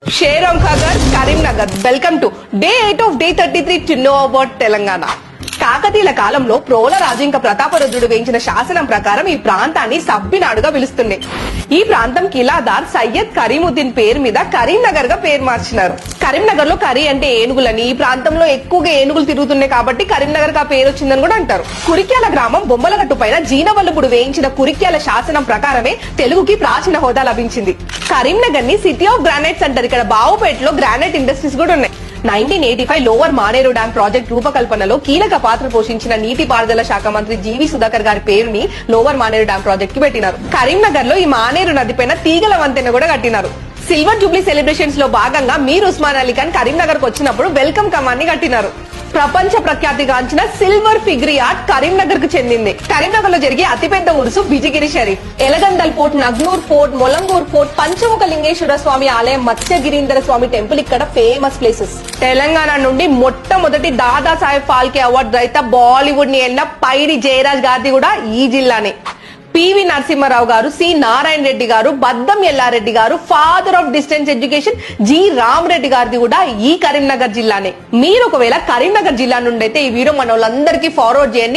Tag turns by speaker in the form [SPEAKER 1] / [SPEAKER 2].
[SPEAKER 1] Sheram Khagar, Karimnagar. Welcome to day 8 of day 33 to know about Telangana. కాకతీయుల కాలంలో ప్రోల రాజింక ప్రతాపరుద్రుడు వేయించిన శాసనం ప్రకారం ఈ ప్రాంతాన్ని సబ్బినాడుగా పిలుస్తుంది. ఈ ప్రాంతం కిలాదార్ సయ్యద్ కరీముద్దీన్ పేరు మీద కరీంనగర్ గా పేరు మార్చినారు. కరీంనగర్ లో కరీ అంటే ఏనుగులని, ఈ ప్రాంతంలో ఎక్కువగా ఏనుగులు తిరుగుతున్నాయి కాబట్టి కరీంనగర్ గా పేరు వచ్చిందని కూడా అంటారు. కురిక్యాల గ్రామం బొమ్మలగట్టు పైన జీనవల్లభుడు వేయించిన కురిక్యాల శాసనం ప్రకారమే తెలుగుకి ప్రాచీన హోదా లభించింది. కరీంనగర్ ని సిటీ ఆఫ్ గ్రానైట్స్ అంటారు. ఇక్కడ బావుపేటలో గ్రానైట్ ఇండస్ట్రీస్ కూడా ఉన్నాయి. 1985 లోవర్ మానేరు డ్యాం ప్రాజెక్ట్ రూపకల్పనలో కీలక పాత్ర పోషించిన నీటిపారుదల శాఖ మంత్రి జీవి సుధాకర్ గారి పేరుని లోవర్ మానేరు డ్యాం ప్రాజెక్ట్ కి పెట్టినారు. కరీంనగర్ లో ఈ మానేరు నది పైన తీగల వంతెన కూడా కట్టినారు. సిల్వర్ జూబ్లీ సెలబ్రేషన్స్ లో భాగంగా మీర్ ఉస్మాన్ అలీ ఖాన్ కరీంనగర్ కు వచ్చినప్పుడు వెల్కమ్ కమాండ్ ని కట్టినారు. ప్రపంచ ప్రఖ్యాతిగాంచిన సిల్వర్ ఫిగ్రీ ఆర్ట్ కరీంనగర్ కు చెందింది. కరీంనగర్ లో జరిగే అతిపెద్ద ఉరుసు Bijigiri Sharif, Elgandal fort, Nagnoor fort, Molangur fort, Panchamukha Lingeshwara Swamy ఆలయం, మత్స్యగిరీంద్ర స్వామి టెంపుల్ ఇక్కడ ఫేమస్ ప్లేసెస్. తెలంగాణ నుండి మొట్టమొదటి దాదాసాహెబ్ ఫాల్కే అవార్డు గ్రహీత బాలీవుడ్ ని ఎన్న పైడి జయరాజ్ గారిది కూడా ఈ జిల్లానే. పివి నరసింహారావు గారు, సి నారాయణ రెడ్డి గారు, బద్దం ఎల్లారెడ్డి గారు, father of distance education G Rama Reddy గారిది కూడా ఈ కరీంనగర్ జిల్లానే. మీరు ఒకవేళ కరీంనగర్ జిల్లా నుండి అయితే ఈ వీడియో మన వాళ్ళందరికీ ఫార్వర్డ్ చేయండి.